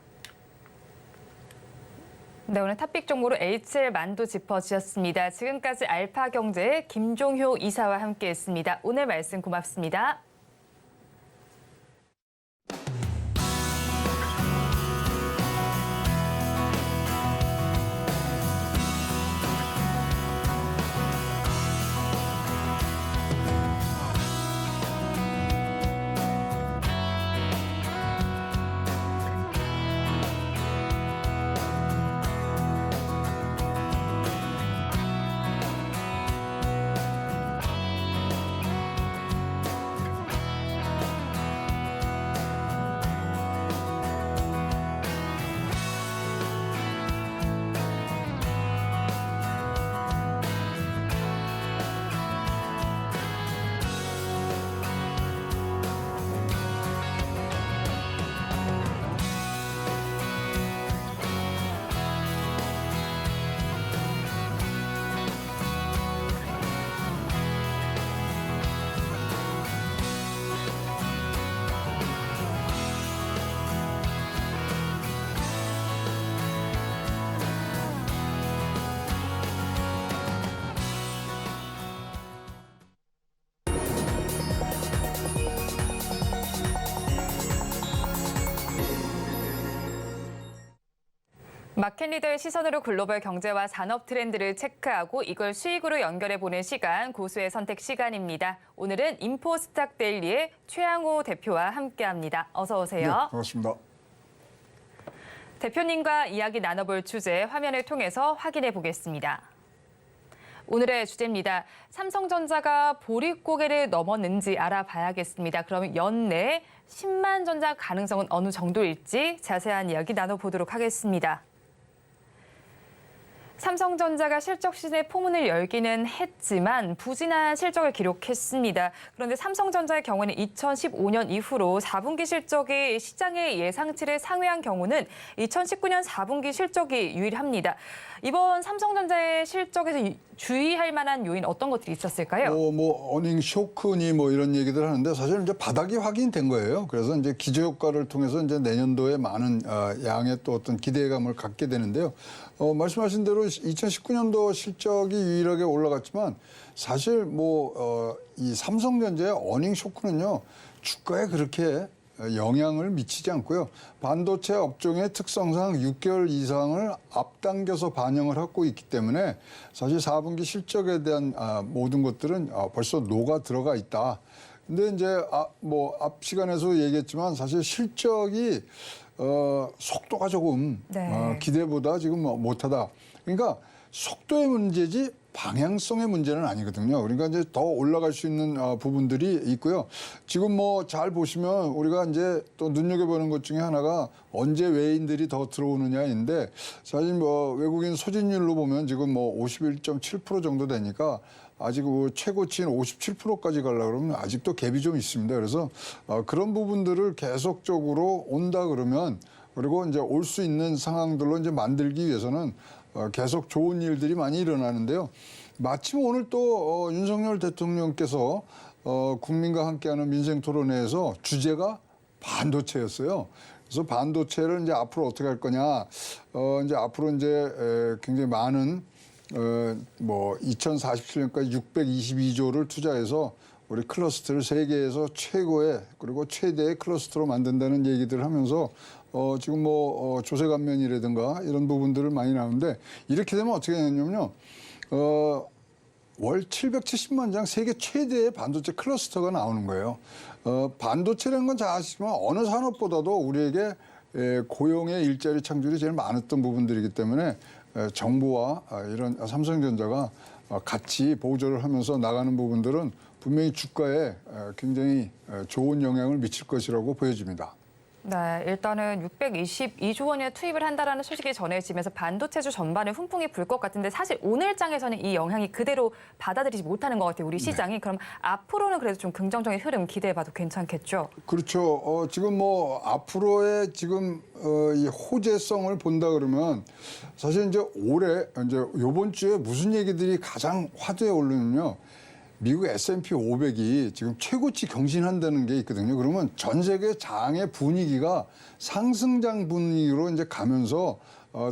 S2: 네, 오늘 탑픽 종목으로 HL 만두 짚어주셨습니다. 지금까지 알파경제의 김종효 이사와 함께했습니다. 오늘 말씀 고맙습니다. 마켓리더의 시선으로 글로벌 경제와 산업 트렌드를 체크하고 이걸 수익으로 연결해보는 시간, 고수의 선택 시간입니다. 오늘은 인포스탁 데일리의 최양호 대표와 함께합니다. 어서 오세요.
S6: 네, 반갑습니다.
S2: 대표님과 이야기 나눠볼 주제 화면을 통해서 확인해 보겠습니다. 오늘의 주제입니다. 삼성전자가 보릿고개를 넘었는지 알아봐야겠습니다. 그럼 연내 10만 전자 가능성은 어느 정도일지 자세한 이야기 나눠보도록 하겠습니다. 삼성전자가 실적 시즌의 포문을 열기는 했지만 부진한 실적을 기록했습니다. 그런데 삼성전자의 경우는 2015년 이후로 4분기 실적이 시장의 예상치를 상회한 경우는 2019년 4분기 실적이 유일합니다. 이번 삼성전자의 실적에서 주의할 만한 요인 어떤 것들이 있었을까요?
S6: 뭐 어닝 쇼크니 뭐 이런 얘기들 하는데 사실 이제 바닥이 확인된 거예요. 그래서 이제 기저효과를 통해서 이제 내년도에 많은 양의 또 어떤 기대감을 갖게 되는데요. 말씀하신 대로 2019년도 실적이 유일하게 올라갔지만 사실 이 삼성전자의 어닝 쇼크는요 주가에 그렇게 영향을 미치지 않고요. 반도체 업종의 특성상 6개월 이상을 앞당겨서 반영을 하고 있기 때문에 사실 4분기 실적에 대한 모든 것들은 벌써 녹아 들어가 있다. 근데 이제 앞 시간에서 얘기했지만 사실 실적이 속도가 조금 기대보다 지금 못하다. 그러니까 속도의 문제지 방향성의 문제는 아니거든요. 그러니까 이제 더 올라갈 수 있는 부분들이 있고요. 지금 뭐 잘 보시면 우리가 이제 또 눈여겨보는 것 중에 하나가 언제 외인들이 더 들어오느냐인데 사실 뭐 외국인 소진율로 보면 지금 뭐 51.7% 정도 되니까 아직 최고치인 57%까지 가려고 그러면 아직도 갭이 좀 있습니다. 그래서 그런 부분들을 계속적으로 온다 그러면 그리고 이제 올 수 있는 상황들로 이제 만들기 위해서는 계속 좋은 일들이 많이 일어나는데요. 마침 오늘 또 윤석열 대통령께서 국민과 함께하는 민생 토론회에서 주제가 반도체였어요. 그래서 반도체를 이제 앞으로 어떻게 할 거냐, 이제 앞으로 이제 굉장히 많은 뭐 2047년까지 622조를 투자해서 우리 클러스터를 세계에서 최고의 그리고 최대의 클러스터로 만든다는 얘기들을 하면서 지금 뭐 조세관면이라든가 이런 부분들을 많이 나오는데 이렇게 되면 어떻게 되냐면요. 월 770만 장 세계 최대의 반도체 클러스터가 나오는 거예요. 반도체라는 건 잘 아시지만 어느 산업보다도 우리에게 고용의 일자리 창출이 제일 많았던 부분들이기 때문에 정부와 이런 삼성전자가 같이 보조를 하면서 나가는 부분들은 분명히 주가에 굉장히 좋은 영향을 미칠 것이라고 보여집니다.
S2: 네, 일단은 622조 원의 투입을 한다라는 소식이 전해지면서 반도체주 전반에 훈풍이 불 것 같은데 사실 오늘장에서는 이 영향이 그대로 받아들이지 못하는 것 같아요, 우리 시장이. 네. 그럼 앞으로는 그래도 좀 긍정적인 흐름 기대해봐도 괜찮겠죠?
S6: 그렇죠. 지금 뭐 앞으로의 지금 이 호재성을 본다 그러면 사실 이제 올해 이제 이번 주에 무슨 얘기들이 가장 화두에 오르면요. 미국 S&P 500이 지금 최고치 경신한다는 게 있거든요. 그러면 전 세계 장의 분위기가 상승장 분위기로 이제 가면서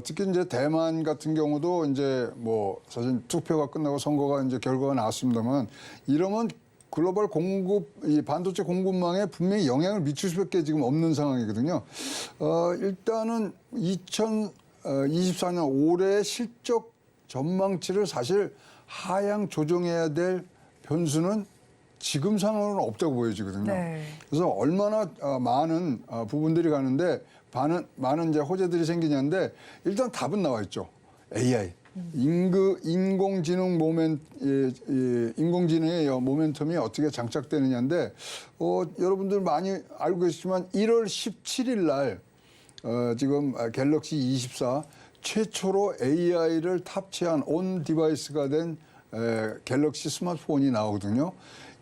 S6: 특히 이제 대만 같은 경우도 이제 뭐 사실 투표가 끝나고 선거가 이제 결과가 나왔습니다만 이러면 글로벌 공급, 이 반도체 공급망에 분명히 영향을 미칠 수밖에 지금 없는 상황이거든요. 일단은 2024년 올해 실적 전망치를 사실 하향 조정해야 될 변수는 지금 상황은 없다고 보여지거든요. 네. 그래서 얼마나 많은 부분들이 가는데 많은 이제 호재들이 생기냐인데 일단 답은 나와 있죠. AI. 인공지능의 모멘텀이 어떻게 장착되느냐인데 여러분들 많이 알고 계시지만 1월 17일 날 지금 갤럭시 24 최초로 AI를 탑재한 온 디바이스가 된 갤럭시 스마트폰이 나오거든요.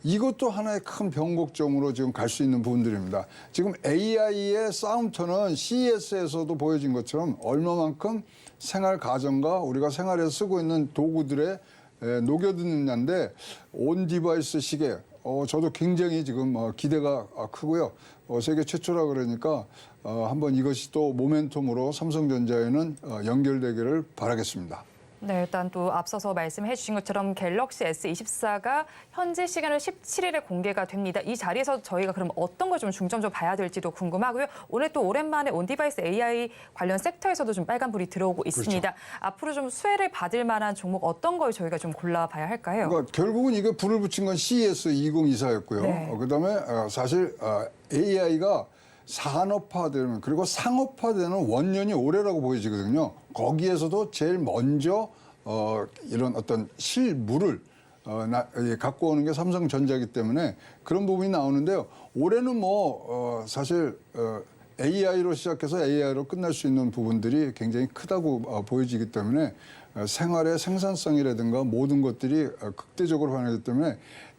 S6: 이것도 하나의 큰 변곡점으로 지금 갈 수 있는 부분들입니다. 지금 AI의 싸움터는 CES에서도 보여진 것처럼 얼마만큼 생활 가정과 우리가 생활에서 쓰고 있는 도구들에 녹여드느냐인데 온 디바이스 시계 저도 굉장히 지금 기대가 크고요. 세계 최초라 그러니까 한번 이것이 또 모멘텀으로 삼성전자에는 연결되기를 바라겠습니다.
S2: 네, 일단 또 앞서서 말씀해 주신 것처럼 갤럭시 S24가 현지 시간으로 17일에 공개가 됩니다. 이 자리에서 저희가 그럼 어떤 걸 좀 중점적으로 봐야 될지도 궁금하고요. 오늘 또 오랜만에 온디바이스 AI 관련 섹터에서도 좀 빨간불이 들어오고 있습니다. 그렇죠. 앞으로 좀 수혜를 받을 만한 종목 어떤 걸 저희가 좀 골라봐야 할까요?
S6: 그러니까 결국은 이게 불을 붙인 건 CES 2024였고요. 네. 그다음에 사실 AI가 산업화되는 그리고 상업화되는 원년이 올해라고 보여지거든요. 거기에서도 제일 먼저 이런 어떤 실물을 갖고 오는 게 삼성전자이기 때문에 그런 부분이 나오는데요. 올해는 뭐 사실 AI로 시작해서 AI로 끝날 수 있는 부분들이 굉장히 크다고 보여지기 때문에 생활의 생산성이라든가 모든 것들이 극대적으로 변하기 때문에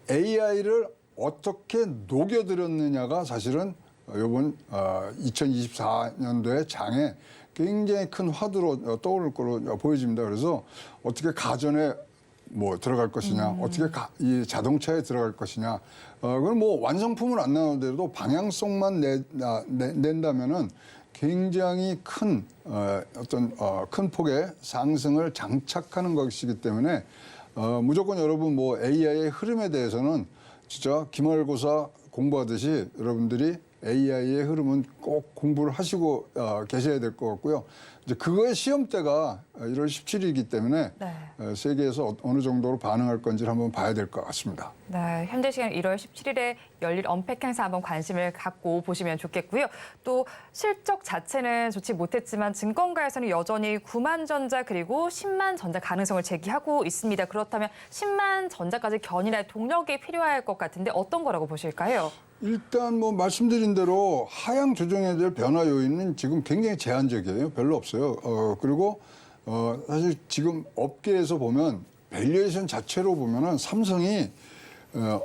S6: AI를 어떻게 녹여들었느냐가 사실은 이번 2024년도의 장에 굉장히 큰 화두로 떠오를 거로 보여집니다. 그래서 어떻게 가전에 뭐 들어갈 것이냐, 어떻게 이 자동차에 들어갈 것이냐, 그건 뭐 완성품은 안 나오더라도 방향성만 낸다면은 굉장히 큰 큰 폭의 상승을 장착하는 것이기 때문에 무조건 여러분 뭐 AI의 흐름에 대해서는 진짜 기말고사 공부하듯이 여러분들이 AI의 흐름은 꼭 공부를 하시고 계셔야 될 것 같고요. 이제 그거의 시험대가 1월 17일이기 때문에
S2: 네.
S6: 세계에서 어느 정도로 반응할 건지를 한번 봐야 될 것 같습니다.
S2: 네, 현재 시간 1월 17일에 열릴 언팩 행사 한번 관심을 갖고 보시면 좋겠고요. 또 실적 자체는 좋지 못했지만 증권가에서는 여전히 9만 전자 그리고 10만 전자 가능성을 제기하고 있습니다. 그렇다면 10만 전자까지 견인할 동력이 필요할 것 같은데 어떤 거라고 보실까요?
S6: 일단 뭐 말씀드린 대로 하향 조정에 대한 변화 요인은 지금 굉장히 제한적이에요. 별로 없어요. 그리고 사실 지금 업계에서 보면 밸류에이션 자체로 보면은 삼성이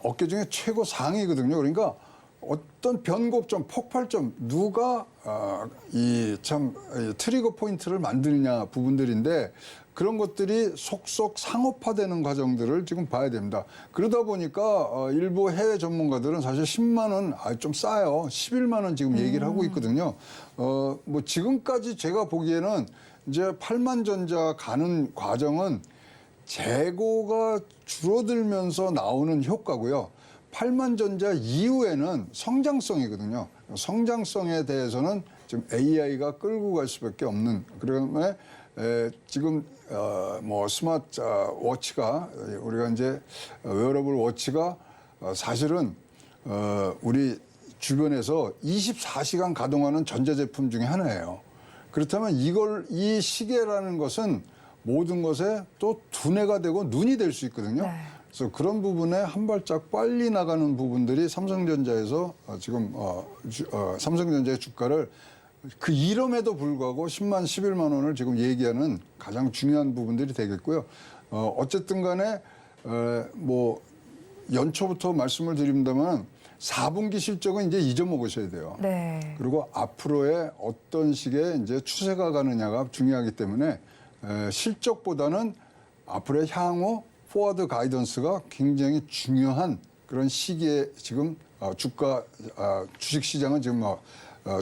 S6: 업계 중에 최고 상위거든요. 그러니까 어떤 변곡점, 폭발점, 누가 이 트리거 포인트를 만드느냐 부분들인데 그런 것들이 속속 상업화되는 과정들을 지금 봐야 됩니다. 그러다 보니까 일부 해외 전문가들은 사실 10만 원 좀 싸요. 11만 원 지금 얘기를 하고 있거든요. 뭐 지금까지 제가 보기에는 이제 8만 전자 가는 과정은 재고가 줄어들면서 나오는 효과고요. 8만 전자 이후에는 성장성이거든요. 성장성에 대해서는 지금 AI가 끌고 갈 수밖에 없는 그러면 지금 뭐 스마트 워치가 우리가 이제 웨어러블 워치가 사실은 우리 주변에서 24시간 가동하는 전자제품 중에 하나예요. 그렇다면 이 시계라는 것은 모든 것에 또 두뇌가 되고 눈이 될 수 있거든요.
S2: 네.
S6: 그래서 그런 부분에 한 발짝 빨리 나가는 부분들이 삼성전자에서 지금 삼성전자의 주가를 그 이름에도 불구하고 10만, 11만 원을 지금 얘기하는 가장 중요한 부분들이 되겠고요. 어쨌든 간에 뭐 연초부터 말씀을 드립니다만 4분기 실적은 이제 잊어먹으셔야 돼요.
S2: 네.
S6: 그리고 앞으로의 어떤 식의 이제 추세가 가느냐가 중요하기 때문에 실적보다는 앞으로의 향후 포워드 가이던스가 굉장히 중요한 그런 시기에 지금 주식 시장은 지금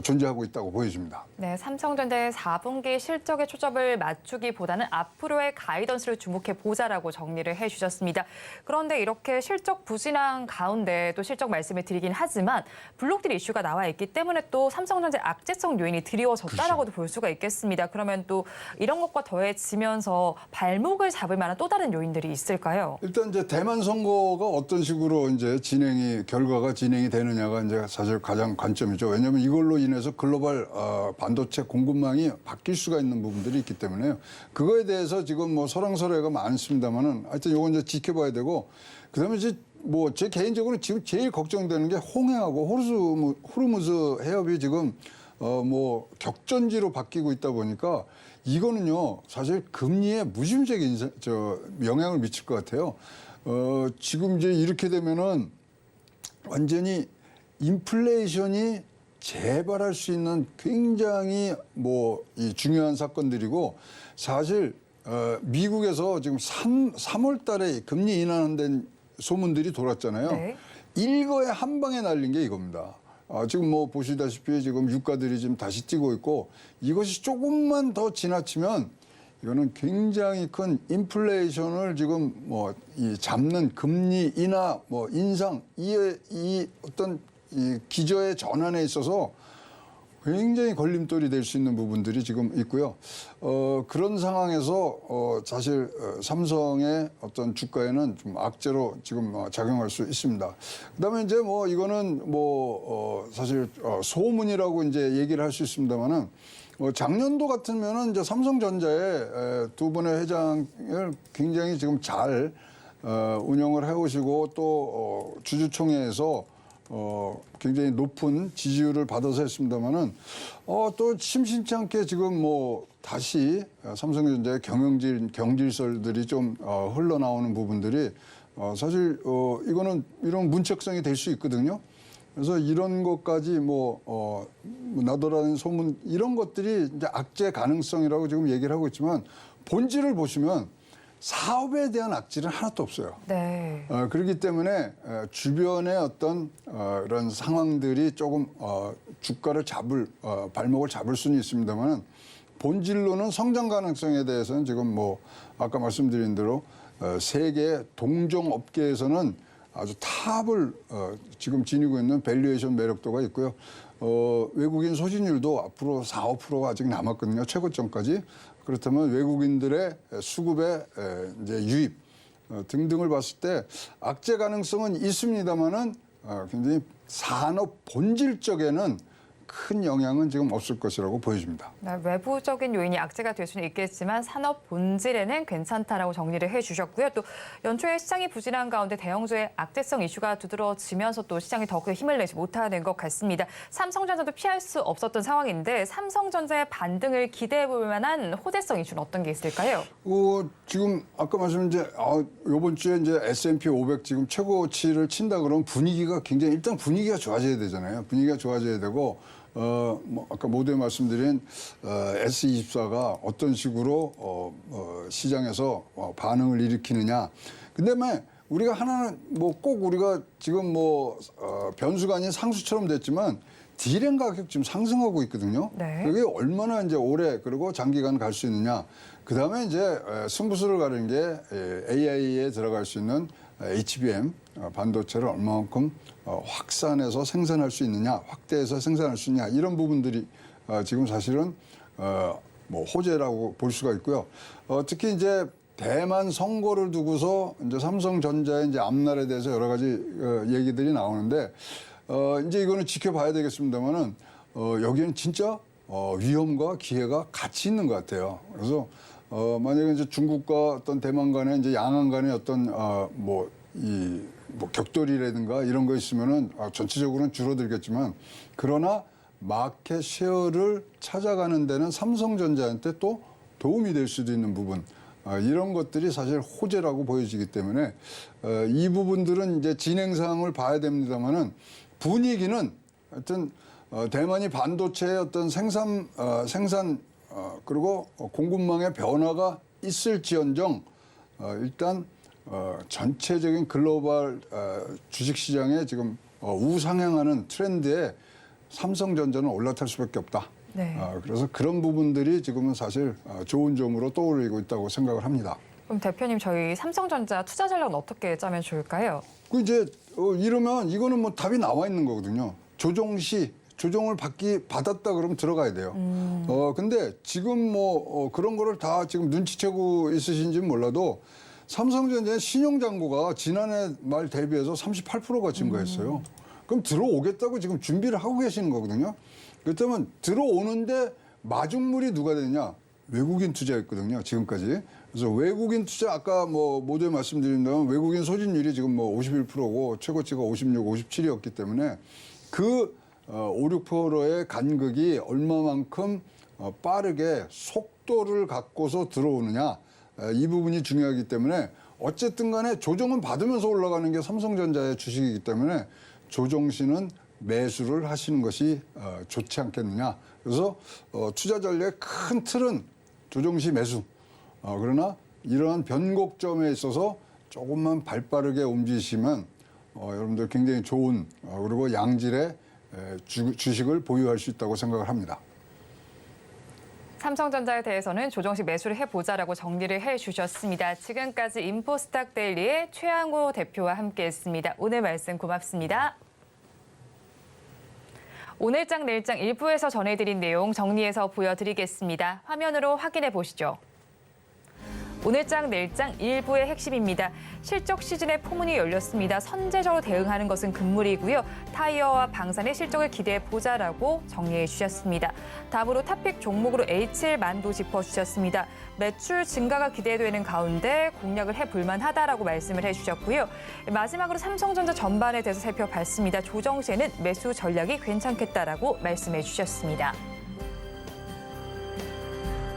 S6: 존재하고 있다고 보여집니다.
S2: 네, 삼성전자의 4분기 실적에 초점을 맞추기보다는 앞으로의 가이던스를 주목해 보자라고 정리를 해주셨습니다. 그런데 이렇게 실적 부진한 가운데 또 실적 말씀을 드리긴 하지만 블록딜 이슈가 나와 있기 때문에 또 삼성전자의 악재성 요인이 드리워졌다라고도 볼 수가 있겠습니다. 그러면 또 이런 것과 더해지면서 발목을 잡을 만한 또 다른 요인들이 있을까요?
S6: 일단 이제 대만 선거가 어떤 식으로 이제 결과가 진행이 되느냐가 이제 사실 가장 관점이죠. 왜냐하면 이걸로 인해서 글로벌 반도체 공급망이 바뀔 수가 있는 부분들이 있기 때문에요. 그거에 대해서 지금 뭐 설왕설래가 많습니다만은 하여튼 요건 이제 지켜봐야 되고 그다음에 이제 뭐 제 개인적으로 지금 제일 걱정되는 게 홍해하고 호르무즈 해협이 지금 뭐 격전지로 바뀌고 있다 보니까 이거는요 사실 금리에 무지무지하게 영향을 미칠 것 같아요. 지금 이제 이렇게 되면은 완전히 인플레이션이 재발할 수 있는 굉장히 이 중요한 사건들이고 사실 미국에서 지금 3월 달에 금리 인하한다는 소문들이 돌았잖아요.
S2: 네.
S6: 일거에 한 방에 날린 게 이겁니다. 지금 뭐 보시다시피 지금 유가들이 지금 다시 뛰고 있고 이것이 조금만 더 지나치면 이거는 굉장히 큰 인플레이션을 지금 잡는 금리 인하 인상 이 어떤 이 기저의 전환에 있어서 굉장히 걸림돌이 될 수 있는 부분들이 지금 있고요. 그런 상황에서 사실 삼성의 어떤 주가에는 좀 악재로 지금 작용할 수 있습니다. 그다음에 이제 이거는 사실 소문이라고 이제 얘기를 할 수 있습니다만은 작년도 같으면은 이제 삼성전자의 두 분의 회장을 굉장히 지금 잘 운영을 해오시고 또 주주총회에서 굉장히 높은 지지율을 받아서 했습니다만은 또 심심치 않게 지금 다시 삼성전자의 경질설들이 좀 흘러나오는 부분들이 사실 이거는 이런 문책성이 될 수 있거든요. 그래서 이런 것까지 나더라는 소문 이런 것들이 이제 악재 가능성이라고 지금 얘기를 하고 있지만 본질을 보시면 사업에 대한 악질은 하나도 없어요.
S2: 네.
S6: 그렇기 때문에 주변의 어떤 이런 상황들이 조금 주가를 발목을 잡을 수는 있습니다만 본질로는 성장 가능성에 대해서는 지금 아까 말씀드린 대로 세계 동종 업계에서는 아주 탑을 지금 지니고 있는 밸류에이션 매력도가 있고요. 외국인 소진율도 앞으로 4, 5%가 아직 남았거든요. 최고점까지. 그렇다면 외국인들의 수급의 이제 유입 등등을 봤을 때 악재 가능성은 있습니다만은 굉장히 산업 본질적에는 큰 영향은 지금 없을 것이라고 보여집니다.
S2: 네, 외부적인 요인이 악재가 될 수는 있겠지만 산업 본질에는 괜찮다라고 정리를 해주셨고요. 또 연초에 시장이 부진한 가운데 대형주의 악재성 이슈가 두드러지면서 또 시장이 더욱더 힘을 내지 못하는 것 같습니다. 삼성전자도 피할 수 없었던 상황인데 삼성전자의 반등을 기대해 볼 만한 호재성 이슈는 어떤 게 있을까요?
S6: 지금 아까 말씀드린 이제 이번 주에 이제 S&P 500 지금 최고치를 친다 그러면 분위기가 굉장히 일단 분위기가 좋아져야 되잖아요. 분위기가 좋아져야 되고 뭐 아까 모두에 말씀드린 S24가 어떤 식으로 시장에서 반응을 일으키느냐. 근데 우리가 하나는 뭐 꼭 우리가 지금 뭐 변수가 아닌 상수처럼 됐지만 디램 가격 지금 상승하고 있거든요.
S2: 네.
S6: 그게 얼마나 이제 오래 그리고 장기간 갈 수 있느냐. 그다음에 이제 승부수를 가리는 게 AI에 들어갈 수 있는 HBM 반도체를 얼마만큼 확산해서 생산할 수 있느냐, 확대해서 생산할 수 있느냐 이런 부분들이 지금 사실은 뭐 호재라고 볼 수가 있고요. 특히 이제 대만 선거를 두고서 이제 삼성전자의 이제 앞날에 대해서 여러 가지 얘기들이 나오는데 이제 이거는 지켜봐야 되겠습니다만은 여기는 진짜 위험과 기회가 같이 있는 것 같아요. 그래서 만약에 이제 중국과 어떤 대만 간의 이제 양안 간의 어떤 뭐 격돌이라든가 이런 거 있으면은 전체적으로는 줄어들겠지만 그러나 마켓 쉐어를 찾아가는 데는 삼성전자한테 또 도움이 될 수도 있는 부분 이런 것들이 사실 호재라고 보여지기 때문에 이 부분들은 이제 진행 사항을 봐야 됩니다만은 분위기는 하여튼 대만이 반도체의 어떤 생산 그리고 공급망의 변화가 있을지언정 일단 전체적인 글로벌 주식시장에 지금 우상향하는 트렌드에 삼성전자는 올라탈 수밖에 없다.
S2: 네.
S6: 그래서 그런 부분들이 지금은 사실 좋은 점으로 떠올리고 있다고 생각을 합니다.
S2: 그럼 대표님 저희 삼성전자 투자 전략은 어떻게 짜면 좋을까요?
S6: 그 이제 이러면 이거는 뭐 답이 나와 있는 거거든요. 조정 시 조정을 받았다 그러면 들어가야 돼요. 근데 지금 뭐 그런 거를 다 지금 눈치채고 있으신지는 몰라도 삼성전자의 신용잔고가 지난해 말 대비해서 38%가 증가했어요. 그럼 들어오겠다고 지금 준비를 하고 계시는 거거든요. 그렇다면 들어오는데 마중물이 누가 되냐? 외국인 투자였거든요. 지금까지. 그래서 외국인 투자 아까 뭐 모두에 말씀드린다면 외국인 소진율이 지금 뭐 51%고 최고치가 56, 57이었기 때문에 그 5, 6%의 간극이 얼마만큼 빠르게 속도를 갖고서 들어오느냐 이 부분이 중요하기 때문에 어쨌든 간에 조정은 받으면서 올라가는 게 삼성전자의 주식이기 때문에 조정 시는 매수를 하시는 것이 좋지 않겠느냐. 그래서 투자 전략의 큰 틀은 조정 시 매수. 그러나 이러한 변곡점에 있어서 조금만 발빠르게 움직이시면 여러분들 굉장히 좋은 그리고 양질의 주식을 보유할 수 있다고 생각을 합니다.
S2: 삼성전자에 대해서는 조정식 매수를 해보자라고 정리를 해주셨습니다. 지금까지 인포스탁 데일리의 최양호 대표와 함께했습니다. 오늘 말씀 고맙습니다. 오늘장 내일장 일부에서 전해드린 내용 정리해서 보여드리겠습니다. 화면으로 확인해 보시죠. 오늘장 내일장 일부의 핵심입니다. 실적 시즌의 포문이 열렸습니다. 선제적으로 대응하는 것은 금물이고요. 타이어와 방산의 실적을 기대해 보자라고 정리해 주셨습니다. 다음으로 탑픽 종목으로 H7만도 짚어주셨습니다. 매출 증가가 기대되는 가운데 공략을 해볼 만하다라고 말씀을 해주셨고요. 마지막으로 삼성전자 전반에 대해서 살펴봤습니다. 조정 시에는 매수 전략이 괜찮겠다라고 말씀해 주셨습니다.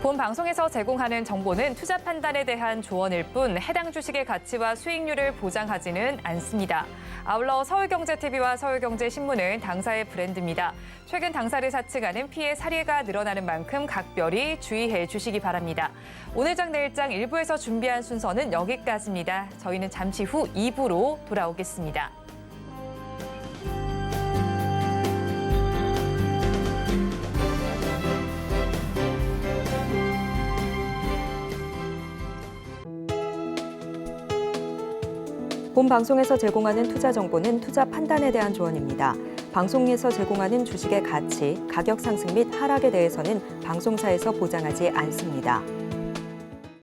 S2: 본 방송에서 제공하는 정보는 투자 판단에 대한 조언일 뿐 해당 주식의 가치와 수익률을 보장하지는 않습니다. 아울러 서울경제TV와 서울경제신문은 당사의 브랜드입니다. 최근 당사를 사측하는 피해 사례가 늘어나는 만큼 각별히 주의해 주시기 바랍니다. 오늘장 내일장 1부에서 준비한 순서는 여기까지입니다. 저희는 잠시 후 2부로 돌아오겠습니다.
S1: 본 방송에서 제공하는 투자 정보는 투자 판단에 대한 조언입니다. 방송에서 제공하는 주식의 가치, 가격 상승 및 하락에 대해서는 방송사에서 보장하지 않습니다.